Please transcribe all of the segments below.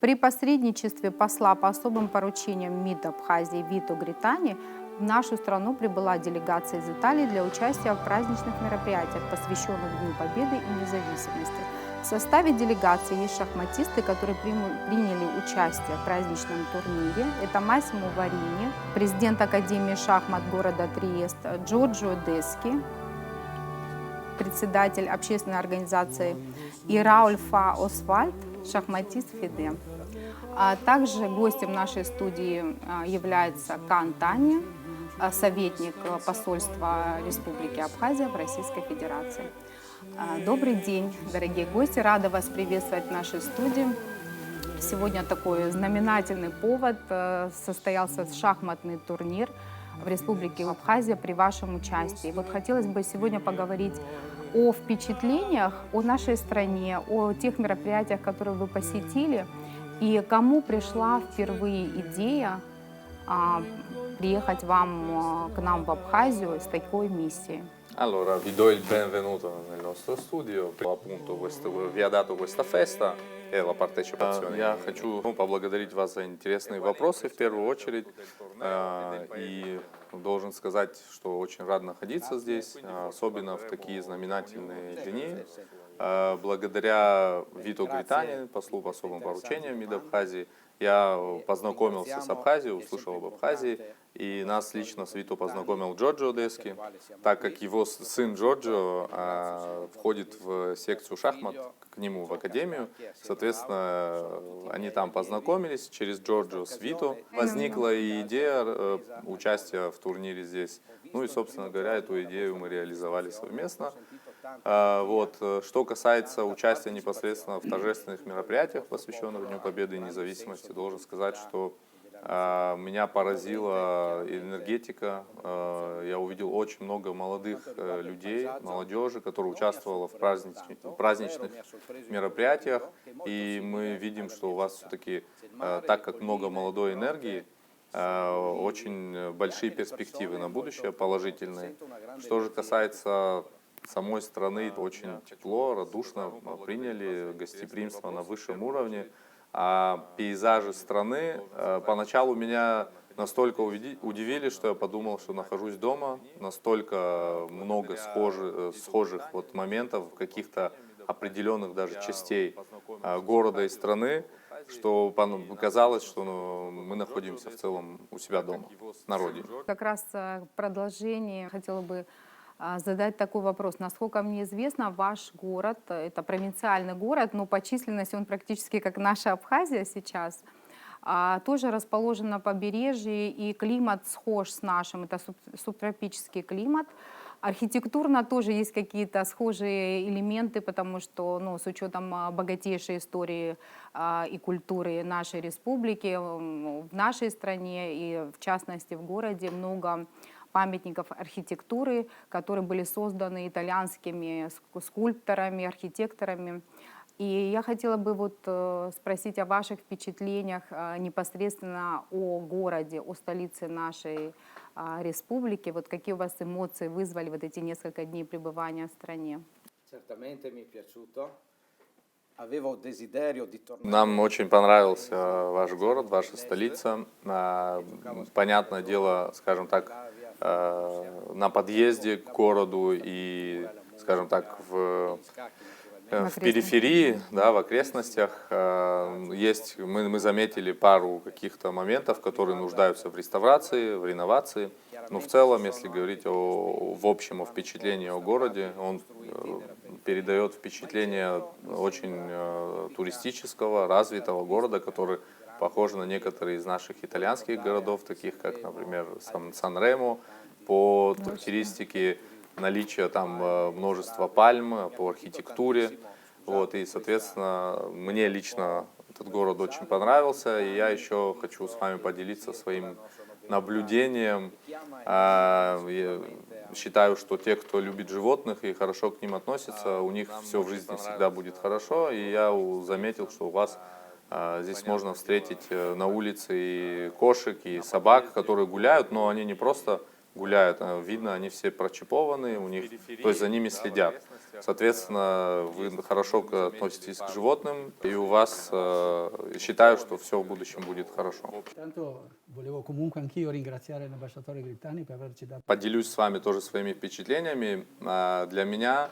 При посредничестве посла по особым поручениям МИД Абхазии Вито Гритани в нашу страну прибыла делегация из Италии для участия в праздничных мероприятиях, посвященных Дню Победы и независимости. В составе делегации есть шахматисты, которые приняли участие в праздничном турнире. Это Массимо Варини, президент Академии шахмат города Триест, Джорджио Дески, председатель общественной организации, и Раульфа Освальд, шахматист ФИДЕ. А также гостем нашей студии является Кан Таня, советник посольства Республики Абхазия в Российской Федерации. Добрый день, дорогие гости! Рада вас приветствовать в нашей студии. Сегодня такой знаменательный повод. Состоялся шахматный турнир в Республике Абхазия при вашем участии. Вот хотелось бы сегодня поговорить о впечатлениях, о нашей стране, о тех мероприятиях, которые вы посетили, и кому пришла впервые идея приехать к нам в Абхазию с такой миссией. Allora, vi do il benvenuto nel nostro studio. Appunto, vi ha dato questa festa e la partecipazione. Я хочу поблагодарить вас за интересные вопросы в первую очередь. И должен сказать, что очень рад находиться здесь, особенно в такие знаменательные дни. Благодаря Вито Гритани, послу по особым поручениям МИД Абхазии, я познакомился с Абхазией, услышал об Абхазии, и нас лично с Вито познакомил Джорджио Дески, так как его сын Джорджио входит в секцию шахмат, к нему в академию. Соответственно, они там познакомились через Джорджио с Вито. Возникла и идея участия в турнире здесь. Ну и, собственно говоря, эту идею мы реализовали совместно. Вот. Что касается участия непосредственно в торжественных мероприятиях, посвященных Дню Победы и независимости, должен сказать, что меня поразила энергетика. Я увидел очень много молодых людей, молодежи, которая участвовала в праздничных мероприятиях. И мы видим, что у вас все-таки, так как много молодой энергии, очень большие перспективы на будущее, положительные. Что же касается самой страны, очень тепло, радушно приняли, гостеприимство на высшем уровне. А пейзажи страны поначалу меня настолько удивили, что я подумал, что нахожусь дома. Настолько много схожих вот моментов, каких-то определенных даже частей города и страны, что показалось, что мы находимся в целом у себя дома, на родине. Как раз в продолжение хотела бы задать такой вопрос. Насколько мне известно, ваш город, это провинциальный город, но по численности он практически как наша Абхазия сейчас, тоже расположен на побережье, и климат схож с нашим, это субтропический климат. Архитектурно тоже есть какие-то схожие элементы, потому что, с учетом богатейшей истории и культуры нашей республики, в нашей стране и в частности в городе много памятников архитектуры, которые были созданы итальянскими скульпторами, архитекторами. И я хотела бы спросить о ваших впечатлениях непосредственно о городе, о столице нашей республики. Вот какие у вас эмоции вызвали вот эти несколько дней пребывания в стране? Нам очень понравился ваш город, ваша столица. Понятное дело, скажем так, на подъезде к городу и, скажем так, в периферии, да, в окрестностях мы заметили пару каких-то моментов, которые нуждаются в реставрации, в реновации. Но в целом, если говорить в общем о впечатлении о городе, он передает впечатление очень туристического, развитого города, который похож на некоторые из наших итальянских городов, таких как, например, Сан-Ремо, по характеристике наличия там множества пальм, по архитектуре. Вот, и, соответственно, мне лично этот город очень понравился, и я еще хочу с вами поделиться своим наблюдением. Я считаю, что те, кто любит животных и хорошо к ним относится, у них все в жизни всегда будет хорошо, и я заметил, что у вас здесь можно встретить на улице и кошек, и собак, которые гуляют, но они не просто гуляют, видно, они все прочипованы, то есть за ними следят. Соответственно, вы хорошо относитесь к животным, и у вас, считаю, что все в будущем будет хорошо. Intanto volevo comunque anch'io ringraziare l'ambasciatore Grittani per averci dato. Поделюсь с вами тоже своими впечатлениями. Для меня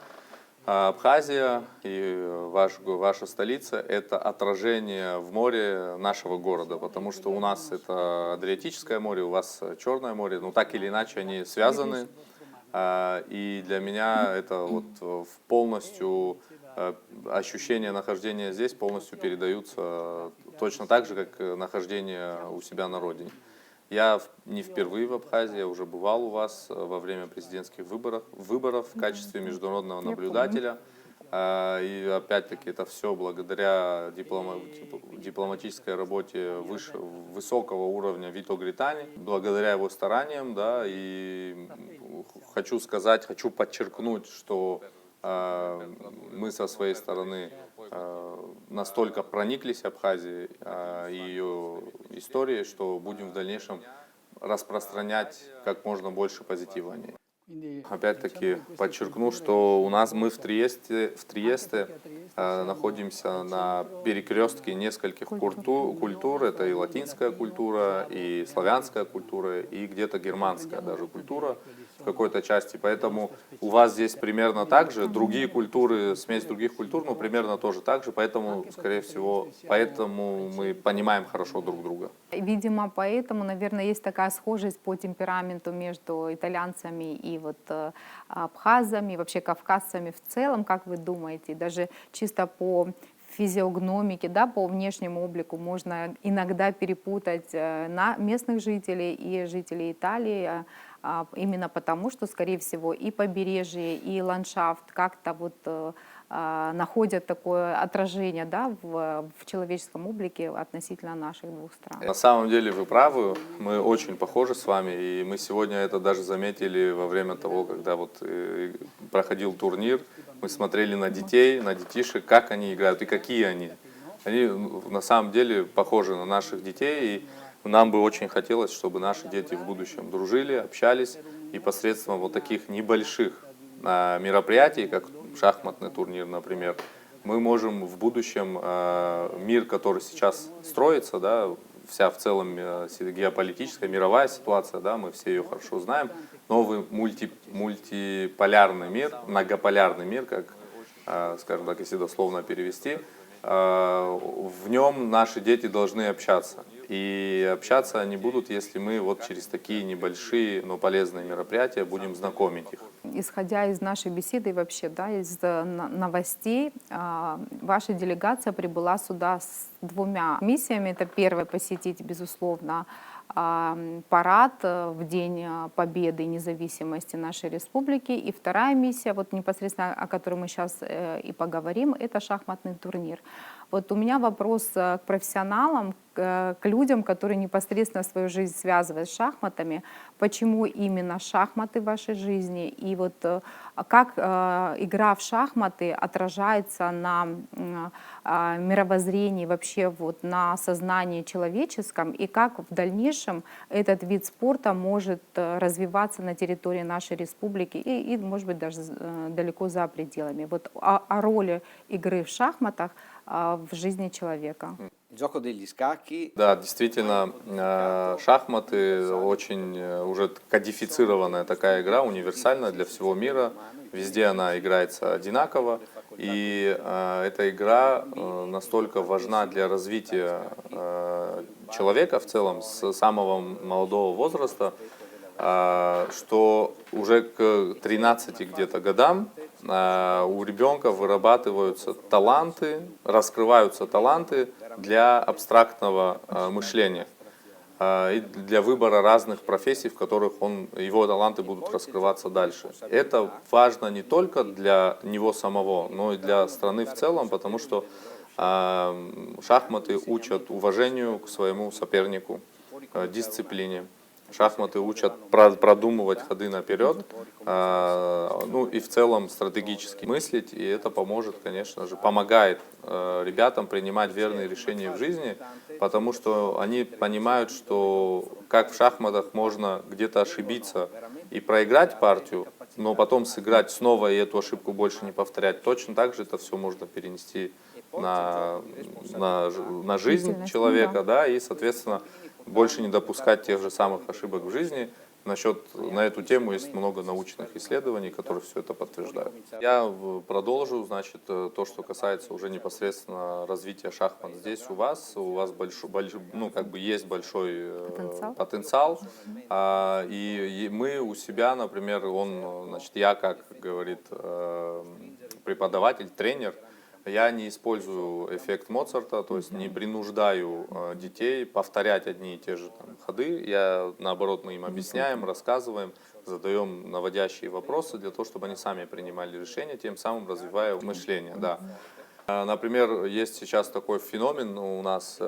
Абхазия и ваша столица – это отражение в море нашего города, потому что у нас это Адриатическое море, у вас Черное море, но так или иначе они связаны. И для меня это вот полностью ощущения нахождения здесь полностью передаются точно так же, как нахождение у себя на родине. Я не впервые в Абхазии, я уже бывал у вас во время президентских выборов в качестве международного наблюдателя. И опять-таки это все благодаря дипломатической работе высокого уровня Вито Гритани, благодаря его стараниям, да, и хочу подчеркнуть, что мы со своей стороны настолько прониклись Абхазией и ее историей, что будем в дальнейшем распространять как можно больше позитива о ней. Опять-таки подчеркну, что мы в Триесте находимся на перекрестке нескольких культур. Это и латинская культура, и славянская культура, и где-то германская даже культура в какой-то части. Поэтому у вас здесь примерно так же, другие культуры, смесь других культур, но примерно тоже так же. Поэтому, скорее всего, мы понимаем хорошо друг друга. Видимо, поэтому, наверное, есть такая схожесть по темпераменту между итальянцами и вот абхазами, вообще кавказцами в целом, как вы думаете, даже чисто по физиогномике, да, по внешнему облику можно иногда перепутать местных жителей и жителей Италии, именно потому, что, скорее всего, и побережье, и ландшафт как-то вот находят такое отражение, да, в человеческом облике относительно наших двух стран. На самом деле вы правы, мы очень похожи с вами, и мы сегодня это даже заметили во время того, когда вот проходил турнир, мы смотрели на детишек, как они играют и какие они. Они на самом деле похожи на наших детей, и нам бы очень хотелось, чтобы наши дети в будущем дружили, общались, и посредством вот таких небольших мероприятий, как шахматный турнир, например, мы можем в будущем мир, который сейчас строится, да, вся в целом геополитическая, мировая ситуация, да, мы все ее хорошо знаем, новый мультиполярный мир, многополярный мир, как, скажем так, если дословно перевести, в нем наши дети должны общаться. И общаться они будут, если мы вот через такие небольшие, но полезные мероприятия будем знакомить их. Исходя из нашей беседы и вообще, да, из новостей, ваша делегация прибыла сюда с двумя миссиями. Это первое — посетить, безусловно, парад в День Победы и независимости нашей республики. И вторая миссия, вот непосредственно о которой мы сейчас и поговорим, это шахматный турнир. Вот у меня вопрос к профессионалам, к людям, которые непосредственно свою жизнь связывают с шахматами. Почему именно шахматы в вашей жизни? И вот как игра в шахматы отражается на мировоззрении, вообще вот на сознании человеческом, и как в дальнейшем этот вид спорта может развиваться на территории нашей республики и может быть, даже далеко за пределами. Вот о роли игры в шахматах в жизни человека. Да, действительно, шахматы очень уже кодифицированная такая игра, универсальная для всего мира. Везде она играется одинаково. И эта игра настолько важна для развития человека в целом с самого молодого возраста, что уже к 13 где-то годам у ребенка вырабатываются таланты, раскрываются таланты для абстрактного мышления и для выбора разных профессий, в которых его таланты будут раскрываться дальше. Это важно не только для него самого, но и для страны в целом, потому что шахматы учат уважению к своему сопернику, дисциплине. Шахматы учат продумывать ходы наперед, ну и в целом стратегически мыслить, и это поможет, конечно же, помогает ребятам принимать верные решения в жизни, потому что они понимают, что как в шахматах можно где-то ошибиться и проиграть партию, но потом сыграть снова и эту ошибку больше не повторять. Точно так же это все можно перенести на жизнь Деятельность, человека, да, и, соответственно, больше не допускать тех же самых ошибок в жизни. На эту тему есть много научных исследований, которые все это подтверждают. Я продолжу, значит, то, что касается уже непосредственно развития шахмат здесь у вас ну, как бы есть большой потенциал. И мы у себя, например, значит, я, как говорит преподаватель, тренер, я не использую эффект Моцарта, то есть не принуждаю детей повторять одни и те же там ходы. Наоборот, мы им объясняем, рассказываем, задаем наводящие вопросы для того, чтобы они сами принимали решения, тем самым развивая мышление. Да. Например, есть сейчас такой феномен у нас,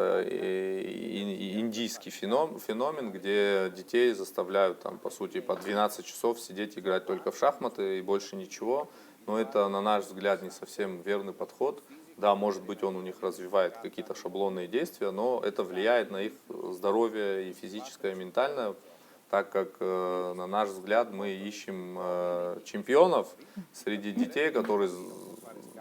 индийский феномен, где детей заставляют, там, по сути, по 12 часов сидеть играть только в шахматы и больше ничего. Но это, на наш взгляд, не совсем верный подход. Да, может быть, он у них развивает какие-то шаблонные действия, но это влияет на их здоровье и физическое, и ментальное, так как, на наш взгляд, мы ищем чемпионов среди детей, которые,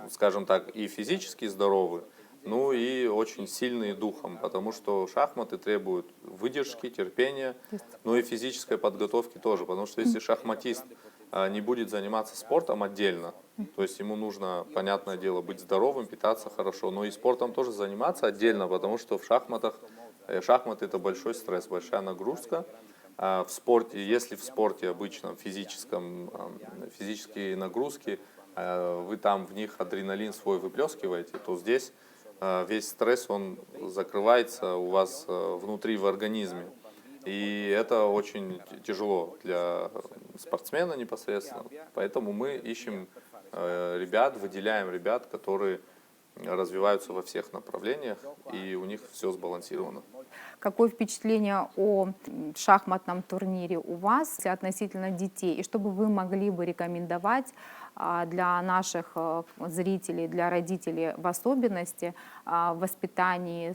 скажем так, и физически здоровы, ну и очень сильные духом, потому что шахматы требуют выдержки, терпения, но и физической подготовки тоже, потому что если шахматист не будет заниматься спортом отдельно, то есть ему нужно, понятное дело, быть здоровым, питаться хорошо, но и спортом тоже заниматься отдельно, потому что шахматы это большой стресс, большая нагрузка. В спорте, если в спорте обычном, физические нагрузки, вы там в них адреналин свой выплескиваете, то здесь весь стресс, он закрывается у вас внутри в организме. И это очень тяжело для спортсмена непосредственно. Поэтому мы ищем выделяем ребят, которые развиваются во всех направлениях, и у них все сбалансировано. Какое впечатление о шахматном турнире у вас относительно детей? И что бы вы могли бы рекомендовать для наших зрителей, для родителей в особенности в воспитании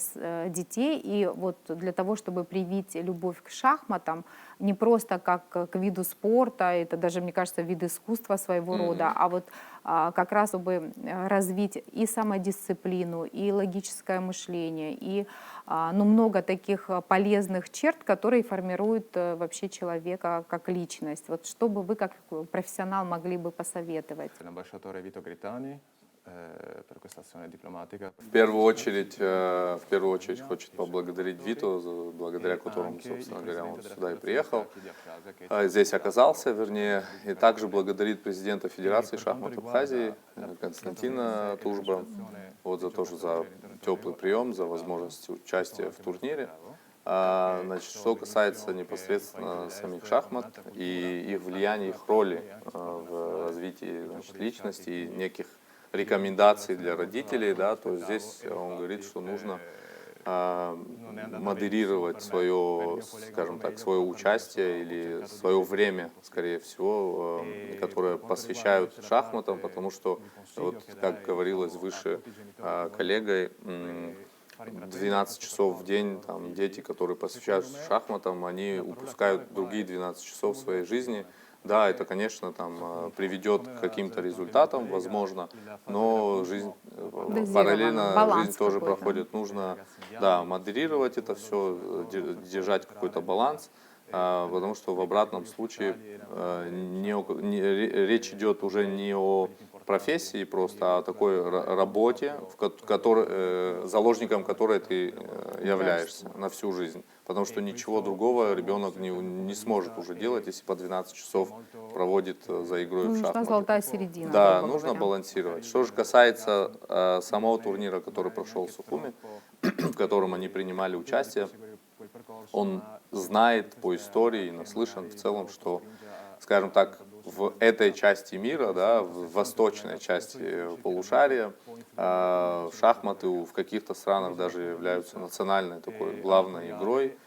детей и вот для того, чтобы привить любовь к шахматам не просто как к виду спорта, это даже, мне кажется, вид искусства своего рода, а вот как раз чтобы развить и самодисциплину, и логическое мышление, и много таких полезных черт, которые формируют вообще человека как личность. Вот что бы вы как профессионал могли бы посоветовать? L'ambasciatore Vito Gritani per questa azione diplomatica. В первую очередь хочет поблагодарить Виту, благодаря которому, собственно говоря, он сюда и приехал, здесь оказался, вернее, и также благодарит президента Федерации шахмат Абхазии Константина Тужба за теплый прием, за возможность участия в турнире. Значит, что касается непосредственно самих шахмат и их влияния, их роли в развитии, значит, личности и неких рекомендаций для родителей, да, то здесь он говорит, что нужно модерировать свое, скажем так, свое участие или свое время, скорее всего, которое посвящают шахматам, потому что, вот, как говорилось выше коллегой, 12 часов в день там, дети, которые посвящают шахматам, они упускают другие 12 часов в своей жизни. Да, это, конечно, там, приведет к каким-то результатам, возможно, но параллельно жизнь тоже проходит. Нужно, да, модерировать это все, держать какой-то баланс, потому что в обратном случае речь идет уже не о профессии просто, а о такой работе, заложником которой ты являешься на всю жизнь. Потому что ничего другого ребенок не сможет уже делать, если по 12 часов проводит за игрой в шахматы. Нужна золотая середина. Да, нужно балансировать. Что же касается самого турнира, который прошел в Сухуми, в котором они принимали участие, он знает по истории и наслышан в целом, что, скажем так, в этой части мира, да, в восточной части полушария, шахматы в каких-то странах даже являются национальной такой главной игрой,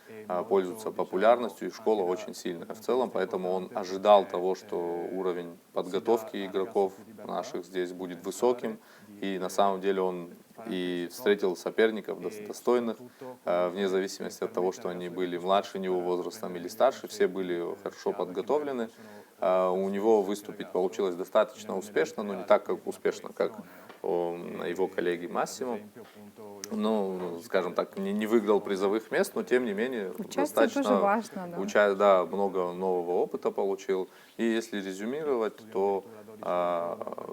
пользуются популярностью, и школа очень сильная в целом, поэтому он ожидал того, что уровень подготовки игроков наших здесь будет высоким, и на самом деле он и встретил соперников достойных, вне зависимости от того, что они были младше него возрастом или старше, все были хорошо подготовлены. У него выступить получилось достаточно успешно, но не так как успешно, как у его коллеги Массимо. Ну, скажем так, не выиграл призовых мест, но тем не менее Участие тоже важно, да. да, много нового опыта получил. И если резюмировать, то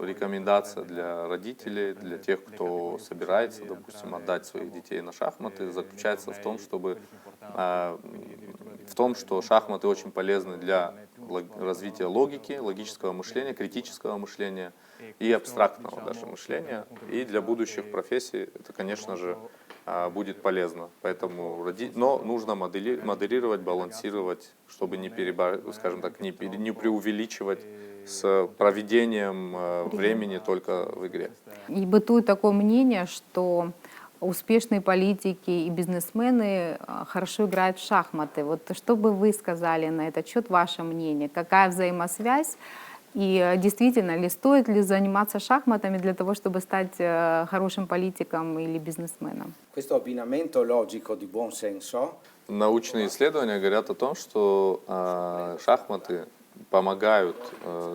рекомендация для родителей, для тех, кто собирается, допустим, отдать своих детей на шахматы, заключается в том, что шахматы очень полезны для развития логики, логического мышления, критического мышления и абстрактного даже мышления. И для будущих профессий это, конечно же, будет полезно. Поэтому, но нужно модерировать, балансировать, чтобы скажем так, не преувеличивать с проведением времени только в игре. И бытует такое мнение, что успешные политики и бизнесмены хорошо играют в шахматы. Вот что бы вы сказали на этот счет, ваше мнение? Какая взаимосвязь? И действительно ли, стоит ли заниматься шахматами для того, чтобы стать хорошим политиком или бизнесменом? Questo abbinamento logico di buon senso Научные исследования говорят о том, что шахматы помогают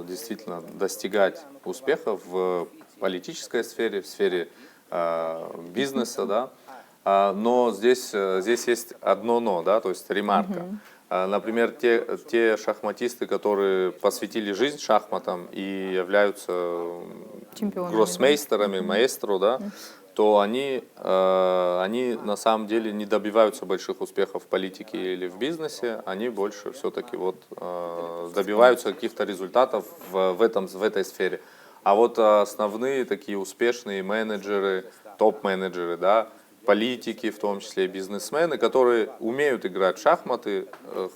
действительно достигать успеха в политической сфере, в сфере бизнеса, да. Но здесь есть одно но, да, то есть ремарка. Например, те шахматисты, которые посвятили жизнь шахматам и являются Чемпионами, гроссмейстерами, маэстро, да, то они на самом деле не добиваются больших успехов в политике или в бизнесе, они больше все-таки вот добиваются каких-то результатов в этой сфере. А вот основные такие успешные менеджеры, топ-менеджеры, да, политики, в том числе бизнесмены, которые умеют играть в шахматы,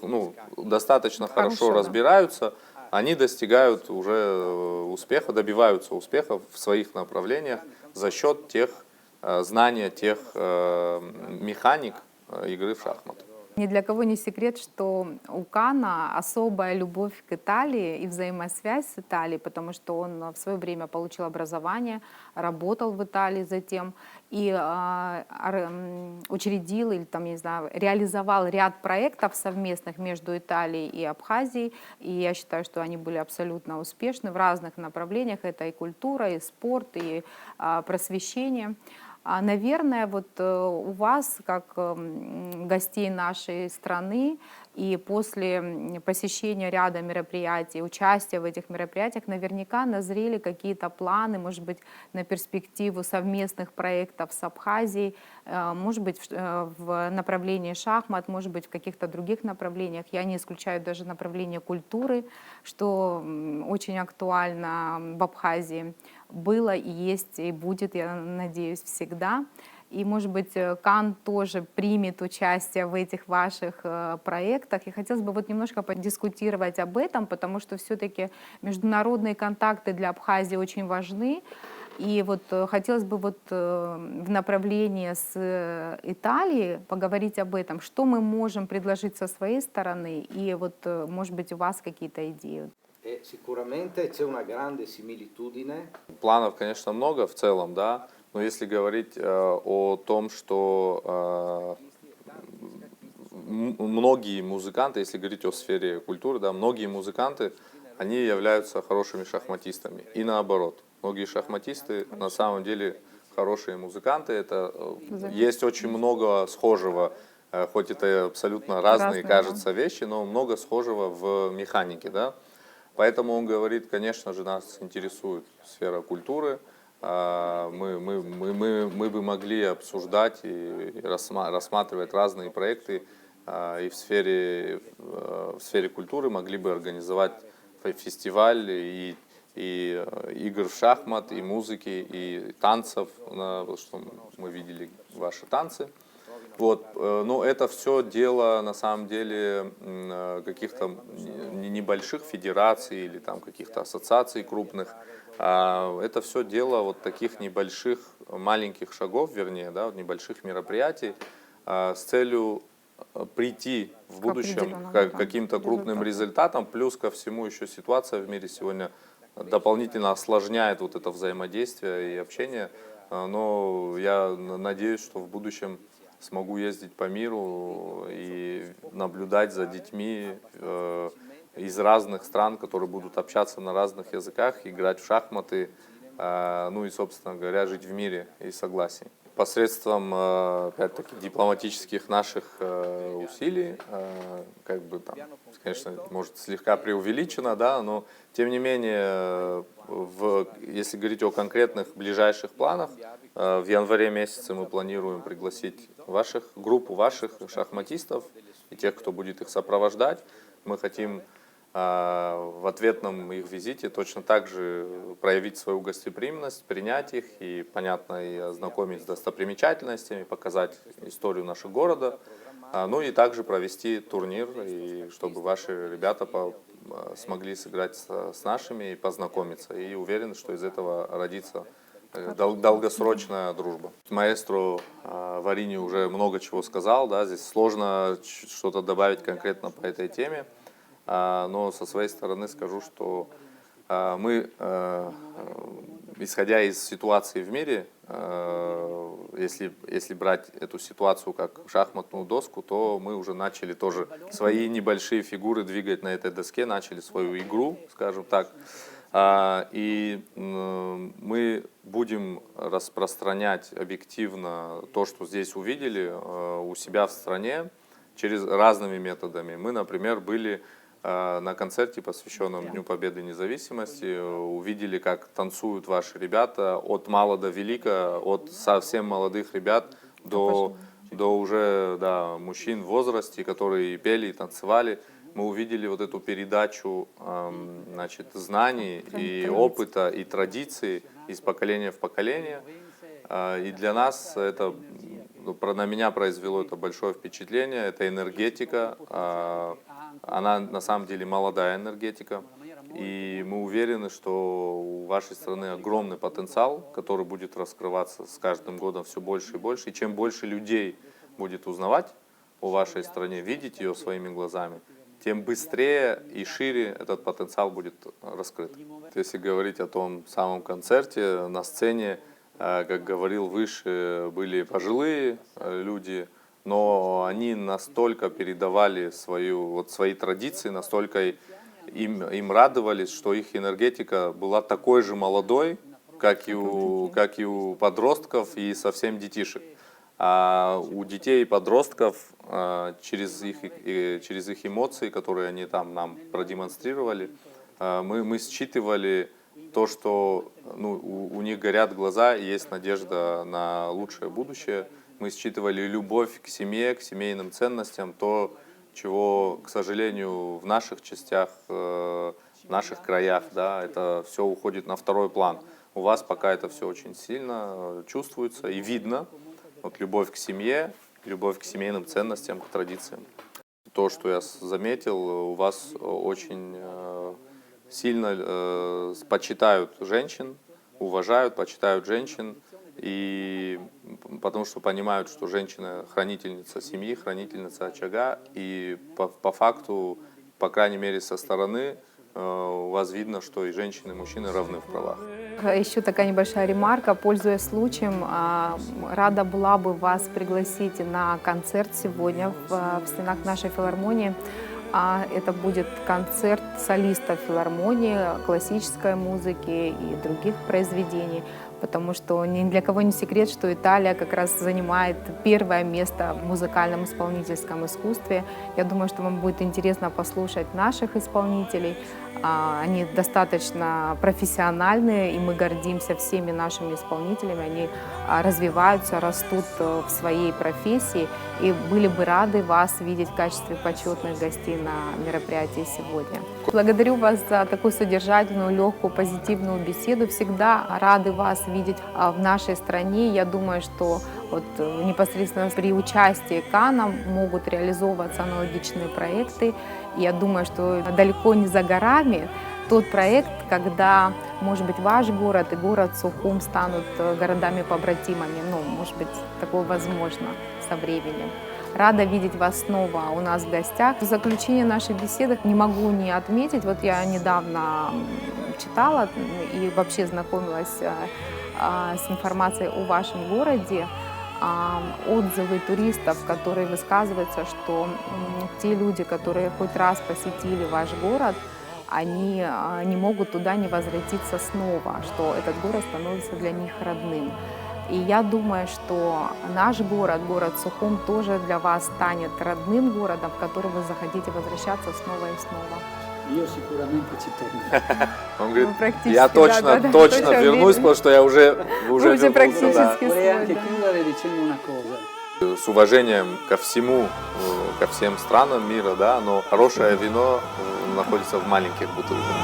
ну, достаточно хорошо разбираются, они достигают уже успеха, добиваются успеха в своих направлениях за счет тех знания, тех механик игры в шахматы. Ни для кого не секрет, что у Кана особая любовь к Италии и взаимосвязь с Италией, потому что он в свое время получил образование, работал в Италии затем и учредил или там, я не знаю, реализовал ряд проектов совместных между Италией и Абхазией. И я считаю, что они были абсолютно успешны в разных направлениях. Это и культура, и спорт, и просвещение. Наверное, вот у вас, как гостей нашей страны, и после посещения ряда мероприятий, участия в этих мероприятиях, наверняка назрели какие-то планы, может быть, на перспективу совместных проектов с Абхазией, может быть, в направлении шахмат, может быть, в каких-то других направлениях. Я не исключаю даже направление культуры, что очень актуально в Абхазии было и есть, и будет, я надеюсь, всегда. И, может быть, Кан тоже примет участие в этих ваших проектах. И хотелось бы вот немножко подискутировать об этом, потому что все-таки международные контакты для Абхазии очень важны. И вот хотелось бы вот в направлении с Италией поговорить об этом, что мы можем предложить со своей стороны, и вот, может быть, у вас какие-то идеи. Sicuramente c'è una grande similitudine. Планов, конечно, много в целом, да, но если говорить о том, что многие музыканты, если говорить о сфере культуры, да, многие музыканты, они являются хорошими шахматистами. И наоборот, многие шахматисты на самом деле хорошие музыканты. Есть очень много схожего, хоть это абсолютно разные, кажется, вещи, но много схожего в механике, да. Поэтому он говорит, конечно же, нас интересует сфера культуры. Мы бы могли обсуждать и рассматривать разные проекты и в сфере культуры, могли бы организовать фестиваль и игр в шахмат, и музыки, и танцев, что мы видели ваши танцы. Вот. Но это все дело, на самом деле, каких-то небольших федераций или там каких-то ассоциаций крупных. Это все дело вот таких небольших, маленьких шагов, вернее, да, небольших мероприятий с целью прийти в будущем к каким-то крупным результатам. Плюс ко всему еще ситуация в мире сегодня дополнительно осложняет вот это взаимодействие и общение. Но я надеюсь, что в будущем смогу ездить по миру и наблюдать за детьми из разных стран, которые будут общаться на разных языках, играть в шахматы, ну и, собственно говоря, жить в мире и согласии. Посредством, опять-таки, дипломатических наших усилий, как бы там, конечно, может слегка преувеличено, да, но тем не менее, если говорить о конкретных ближайших планах, в январе месяце мы планируем пригласить группу ваших шахматистов и тех, кто будет их сопровождать. Мы хотим в ответном их визите точно так же проявить свою гостеприимность, принять их и, понятно, и ознакомить с достопримечательностями, показать историю нашего города, ну и также провести турнир, и чтобы ваши ребята смогли сыграть с нашими и познакомиться. И уверен, что из этого родится долгосрочная дружба. Маэстро в Арине уже много чего сказал, да, здесь сложно что-то добавить конкретно по этой теме. Но со своей стороны скажу, что мы, исходя из ситуации в мире, если брать эту ситуацию как шахматную доску, то мы уже начали тоже свои небольшие фигуры двигать на этой доске, начали свою игру, скажем так. И мы будем распространять объективно то, что здесь увидели у себя в стране, через разными методами. Мы, например, были на концерте, посвященном Дню Победы и Независимости, увидели, как танцуют ваши ребята от мала до велика, от совсем молодых ребят до уже мужчин в возрасте, которые и пели, и танцевали. Мы увидели вот эту передачу знаний и опыта, и традиций из поколения в поколение. И для нас это, на меня произвело это большое впечатление, это энергетика. Она на самом деле молодая энергетика, и мы уверены, что у вашей страны огромный потенциал, который будет раскрываться с каждым годом все больше и больше. И чем больше людей будет узнавать о вашей стране, видеть ее своими глазами, тем быстрее и шире этот потенциал будет раскрыт. Если говорить о том самом концерте, на сцене, как говорил выше, были пожилые люди, но они настолько передавали свои традиции, настолько им радовались, что их энергетика была такой же молодой, как и у подростков и совсем детишек. А у детей и подростков через их эмоции, которые они там нам продемонстрировали, мы считывали то, что у них горят глаза и есть надежда на лучшее будущее. Мы считывали любовь к семье, к семейным ценностям, то, чего, к сожалению, в наших частях, в наших краях, да, это все уходит на второй план. У вас пока это все очень сильно чувствуется и видно. Вот любовь к семье, любовь к семейным ценностям, к традициям. То, что я заметил, у вас очень сильно почитают женщин, уважают, почитают женщин, и потому что понимают, что женщина хранительница семьи, хранительница очага, и по факту, по крайней мере со стороны, у вас видно, что и женщины, и мужчины равны в правах. Еще такая небольшая ремарка, пользуясь случаем, рада была бы вас пригласить на концерт сегодня в стенах нашей филармонии. Это будет концерт солистов филармонии, классической музыки и других произведений, потому что ни для кого не секрет, что Италия как раз занимает первое место в музыкальном исполнительском искусстве. Я думаю, что вам будет интересно послушать наших исполнителей. Они достаточно профессиональные, и мы гордимся всеми нашими исполнителями. Они развиваются, растут в своей профессии, и были бы рады вас видеть в качестве почетных гостей на мероприятии сегодня. Благодарю вас за такую содержательную, легкую, позитивную беседу. Всегда рады вас видеть в нашей стране. Я думаю, что непосредственно при участии КАНа могут реализовываться аналогичные проекты. Я думаю, что далеко не за горами тот проект, когда, может быть, ваш город и город Сухум станут городами-побратимами. Может быть, такое возможно со временем. Рада видеть вас снова у нас в гостях. В заключение нашей беседы не могу не отметить, я недавно читала и вообще знакомилась с информацией о вашем городе. отзывы туристов, которые высказываются, что те люди, которые хоть раз посетили ваш город, они не могут туда не возвратиться снова, что этот город становится для них родным. И я думаю, что наш город, город Сухум, тоже для вас станет родным городом, в который вы захотите возвращаться снова и снова. Io sicuramente ci tornerò. Он говорит, Ну, практически, я точно точно вернусь, уверен. потому что я уже Уже вернулся, да. практически Vorrei anche свой, да. chiudere dicendo una cosa. С уважением ко всему, ко всем странам мира, да, но хорошее вино находится в маленьких бутылках.